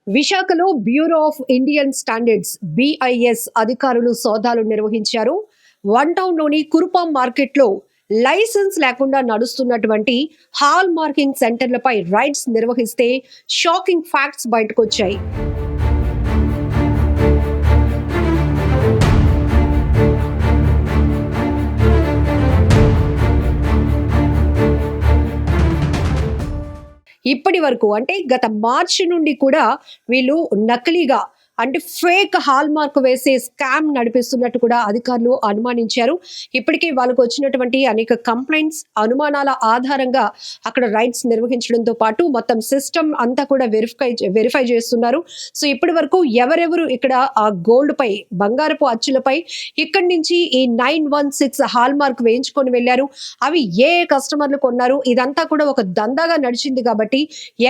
విశాఖలో bureau of Indian standards BIS అధికారులు సోదాలు నిర్వహించారు. వన్ టౌన్ లోని కురుపాం మార్కెట్లో లైసెన్స్ లేకుండా నడుస్తున్నటువంటి హాల్ మార్కింగ్ సెంటర్లపై రైడ్స్ నిర్వహిస్తే షాకింగ్ ఫ్యాక్ట్స్ బయటకొచ్చాయి. ఇప్పటి వరకు అంటే గత మార్చి నుండి కూడా వీళ్ళు నకిలీగా అంటే ఫేక్ హాల్ మార్క్ వేసే స్కామ్ నడిపిస్తున్నట్టు కూడా అధికారులు అనుమానించారు. ఇప్పటికీ వాళ్ళకు వచ్చినటువంటి అనేక కంప్లైంట్స్ అనుమానాల ఆధారంగా అక్కడ రైడ్స్ నిర్వహించడంతో పాటు మొత్తం సిస్టమ్ అంతా కూడా వెరిఫై చేస్తున్నారు. సో ఇప్పటి వరకు ఎవరెవరు ఇక్కడ ఆ గోల్డ్ పై బంగారపు అచ్చులపై ఇక్కడి నుంచి ఈ 916 హాల్ మార్క్ వేయించుకొని వెళ్ళారు, అవి ఏ కస్టమర్లు కొన్నారు, ఇదంతా కూడా ఒక దందాగా నడిచింది కాబట్టి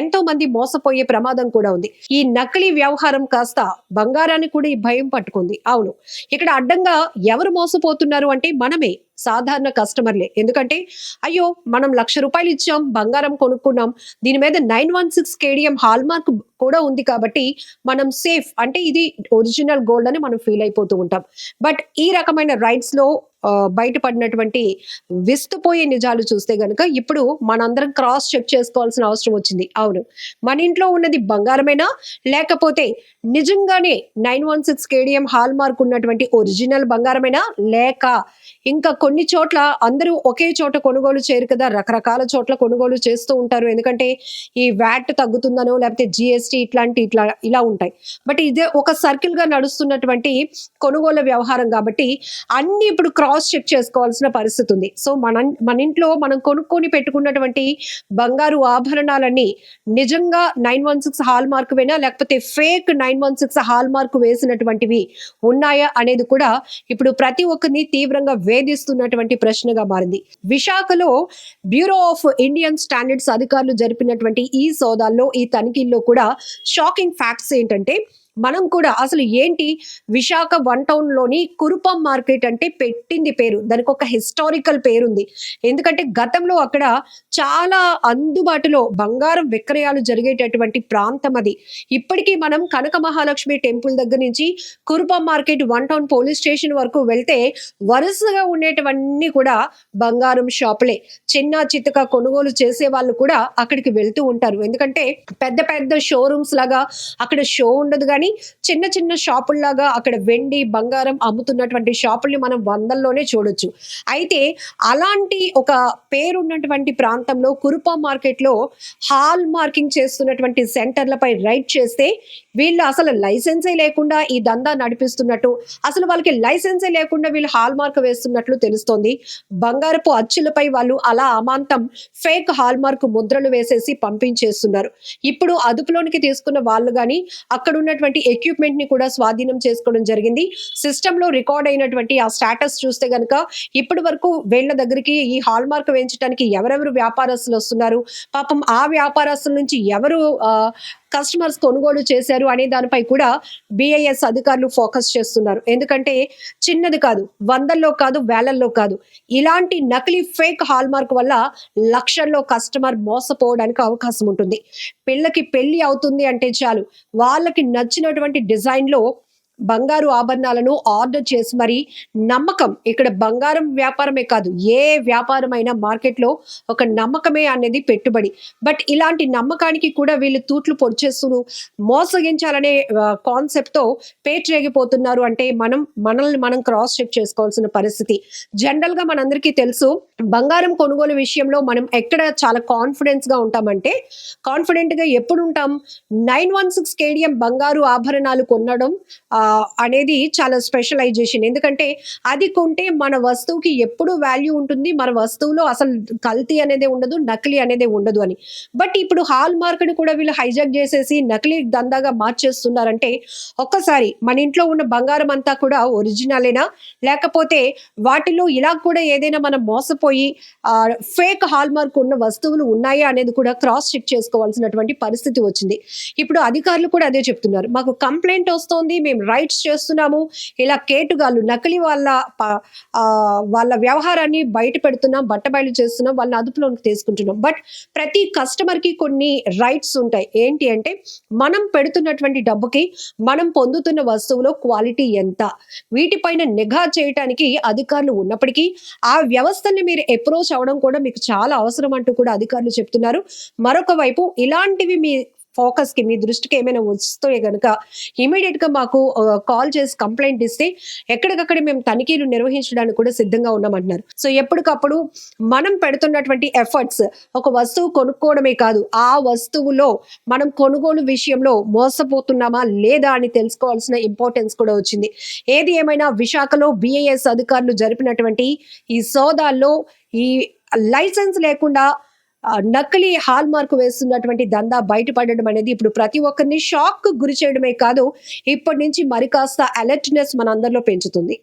ఎంతో మంది మోసపోయే ప్రమాదం కూడా ఉంది. ఈ నకిలీ వ్యవహారం కాస్త బంగారాన్ని కూడా ఈ భయం పట్టుకుంది. అవును, ఇక్కడ అడ్డంగా ఎవరు మోసపోతున్నారు అంటే మనమే, సాధారణ కస్టమర్లే. ఎందుకంటే అయ్యో మనం ₹1,00,000 ఇచ్చాం, బంగారం కొనుక్కున్నాం, దీని మీద 916 KDM హాల్ మార్క్ కూడా ఉంది కాబట్టి మనం సేఫ్, అంటే ఇది ఒరిజినల్ గోల్డ్ అని మనం ఫీల్ అయిపోతూ ఉంటాం. బట్ ఈ రకమైన రైడ్స్ లో బయటపడినటువంటి విస్తుపోయే నిజాలు చూస్తే గనుక ఇప్పుడు మనందరం క్రాస్ చెక్ చేసుకోవాల్సిన అవసరం వచ్చింది. అవును, మన ఇంట్లో ఉన్నది బంగారమేనా, లేకపోతే నిజంగానే 916 KDM హాల్ మార్క్ ఉన్నటువంటి ఒరిజినల్ బంగారమేనా, లేక ఇంకా కొన్ని చోట్ల అందరూ ఒకే చోట కొనుగోలు చేయరు కదా, రకరకాల చోట్ల కొనుగోలు చేస్తూ ఉంటారు. ఎందుకంటే ఈ వ్యాట్ తగ్గుతుందనో లేకపోతే GST ఇలా ఉంటాయి. బట్ ఇదే ఒక సర్కిల్ గా నడుస్తున్నటువంటి కొనుగోలు వ్యవహారం కాబట్టి అన్ని ఇప్పుడు క్రాస్ చెక్ చేసుకోవాల్సిన పరిస్థితి ఉంది. సో మన ఇంట్లో మనం కొనుక్కొని పెట్టుకున్నటువంటి బంగారు ఆభరణాలన్నీ నిజంగా 916 హాల్ మార్క్ వేనా, లేకపోతే ఫేక్ 916 హాల్ మార్క్ వేసినటువంటివి ఉన్నాయా అనేది కూడా ఇప్పుడు ప్రతి ఒక్కరిని తీవ్రంగా వేధిస్తున్నటువంటి ప్రశ్నగా మారింది. విశాఖలో బ్యూరో ఆఫ్ ఇండియన్ స్టాండర్డ్స్ అధికారులు జరిపినటువంటి ఈ సోదాల్లో, ఈ తనిఖీల్లో కూడా షాకింగ్ ఫ్యాక్ట్స్ ఏంటంటే, మనం కూడా అసలు ఏంటి విశాఖ వన్ టౌన్ లోని కురుపం మార్కెట్ అంటే పెట్టింది పేరు, దానికి ఒక హిస్టారికల్ పేరుంది. ఎందుకంటే గతంలో అక్కడ చాలా అందుబాటులో బంగారం విక్రయాలు జరిగేటటువంటి ప్రాంతం అది. ఇప్పటికీ మనం కనక మహాలక్ష్మి టెంపుల్ దగ్గర నుంచి Kurupam market one town police station వరకు వెళ్తే వరుసగా ఉండేటవన్నీ కూడా బంగారం షాపులే. చిన్న చిత్తక కొనుగోలు చేసే వాళ్ళు కూడా అక్కడికి వెళ్తూ ఉంటారు. ఎందుకంటే పెద్ద పెద్ద షోరూమ్స్ లాగా అక్కడ షో ఉండదు, కానీ చిన్న చిన్న షాపుల్లాగా అక్కడ వెండి బంగారం అమ్ముతున్నటువంటి షాపుల్ని మనం వందల్లోనే చూడొచ్చు. అయితే అలాంటి ఒక పేరున్నటువంటి ప్రాంతంలో కురుపం మార్కెట్ లో హాల్ మార్కింగ్ చేస్తున్నటువంటి సెంటర్లపై రైడ్ చేస్తే వీళ్ళు అసలు లైసెన్సే లేకుండా ఈ దందా నడిపిస్తున్నట్టు, అసలు వాళ్ళకి లైసెన్సే లేకుండా వీళ్ళు హాల్ మార్క్ వేస్తున్నట్లు తెలుస్తోంది. బంగారపు అచ్చులపై వాళ్ళు అలా అమాంతం ఫేక్ హాల్ మార్క్ ముద్రలు వేసేసి పంపించేస్తున్నారు. ఇప్పుడు అదుపులోనికి తీసుకున్న వాళ్ళు కానీ అక్కడ ఉన్నటువంటి ఎక్విప్మెంట్ ని కూడా స్వాధీనం చేసుకోవడం జరిగింది. సిస్టమ్ లో రికార్డ్ అయినటువంటి ఆ స్టేటస్ చూస్తే గనుక ఇప్పటి వరకు వీళ్ళ దగ్గరికి ఈ హాల్ మార్క్ వేయించడానికి ఎవరెవరు వ్యాపారస్తులు వస్తున్నారు, పాపం ఆ వ్యాపారస్తుల నుంచి ఎవరు కస్టమర్స్ కొనుగోలు చేశారు అనే దానిపై కూడా BIS అధికారులు ఫోకస్ చేస్తున్నారు. ఎందుకంటే చిన్నది కాదు, వందల్లో కాదు, వేలల్లో కాదు, ఇలాంటి నకిలీ ఫేక్ హాల్ మార్క్ వల్ల లక్షల్లో కస్టమర్ మోసపోవడానికి అవకాశం ఉంటుంది. పిల్లకి పెళ్లి అవుతుంది అంటే చాలు, వాళ్ళకి నచ్చినటువంటి డిజైన్ లో బంగారు ఆభరణాలను ఆర్డర్ చేసి మరి నమ్మకం, ఇక్కడ బంగారం వ్యాపారమే కాదు, ఏ వ్యాపారమైనా మార్కెట్లో ఒక నమ్మకమే అనేది పెట్టుబడి. బట్ ఇలాంటి నమ్మకానికి కూడా వీళ్ళు తూట్లు పొడిచేస్తూ మోసగించాలనే కాన్సెప్ట్తో పేటరేగిపోతున్నారు. అంటే మనల్ని మనం క్రాస్ చెక్ చేసుకోవాల్సిన పరిస్థితి. జనరల్గా మనందరికీ తెలుసు, బంగారం కొనుగోలు విషయంలో మనం ఎక్కడ చాలా కాన్ఫిడెన్స్గా ఉంటామంటే, కాన్ఫిడెంట్గా ఎప్పుడు ఉంటాం, 916 KDM బంగారు ఆభరణాలు కొనడం అనేది చాలా స్పెషలైజేషన్. ఎందుకంటే అది కొంటే మన వస్తువుకి ఎప్పుడు వాల్యూ ఉంటుంది, మన వస్తువులో అసలు కల్తీ అనేది ఉండదు, నకిలీ అనేది ఉండదు అని. బట్ ఇప్పుడు హాల్ మార్క్ని కూడా వీళ్ళు హైజాక్ చేసేసి నకిలీ దందాగా మార్చేస్తున్నారంటే, ఒక్కసారి మన ఇంట్లో ఉన్న బంగారం అంతా కూడా ఒరిజినలేనా, లేకపోతే వాటిలో ఇలా కూడా ఏదైనా మనం మోసపోయి ఫేక్ హాల్ మార్క్ ఉన్న వస్తువులు ఉన్నాయా అనేది కూడా క్రాస్ చెక్ చేసుకోవాల్సినటువంటి పరిస్థితి వచ్చింది. ఇప్పుడు అధికారులు కూడా అదే చెప్తున్నారు, మాకు కంప్లైంట్ వస్తోంది, మేము రైడ్స్ చేస్తున్నాము, ఇలా కేటుగాళ్ళు నకిలీ వాళ్ళ వ్యవహారాన్ని బయట పెడుతున్నాం, బట్టబయలు చేస్తున్నాం, వాళ్ళని అదుపులోకి తీసుకుంటున్నాం. బట్ ప్రతి కస్టమర్కి కొన్ని రైట్స్ ఉంటాయి. ఏంటి అంటే మనం పెడుతున్నటువంటి డబ్బుకి మనం పొందుతున్న వస్తువులో క్వాలిటీ ఎంత, వీటిపైన నిఘా చేయడానికి అధికారులు ఉన్నప్పటికీ ఆ వ్యవస్థని మీరు అప్రోచ్ అవ్వడం కూడా మీకు చాలా అవసరం అంటూ కూడా అధికారులు చెప్తున్నారు. మరొక వైపు ఇలాంటివి మీ ఫోకస్ కి, మీ దృష్టికి ఏమైనా వస్తే గనుక ఇమీడియట్ గా మాకు కాల్ చేసి కంప్లైంట్ ఇస్తే ఎక్కడికక్కడ మేము తనిఖీలు నిర్వహించడానికి కూడా సిద్ధంగా ఉన్నామంటున్నారు. సో ఎప్పటికప్పుడు మనం పెడుతున్నటువంటి ఎఫర్ట్స్ ఒక వస్తువు కొనుక్కోవడమే కాదు, ఆ వస్తువులో మనం కొనుగోలు విషయంలో మోసపోతున్నామా లేదా అని తెలుసుకోవాల్సిన ఇంపార్టెన్స్ కూడా వచ్చింది. ఏది ఏమైనా విశాఖలో బిఐఎస్ అధికారులు జరిపినటువంటి ఈ సోదాల్లో ఈ లైసెన్స్ లేకుండా నకిలీ హాల్ మార్క్ వేస్తున్నటువంటి దందా బయటపడడం అనేది ఇప్పుడు ప్రతి ఒక్కరిని షాక్ గురి చేయడమే కాదు, ఇప్పటి నుంచి మరి కాస్త అలర్ట్నెస్ మన అందరిలో పెంచుతుంది.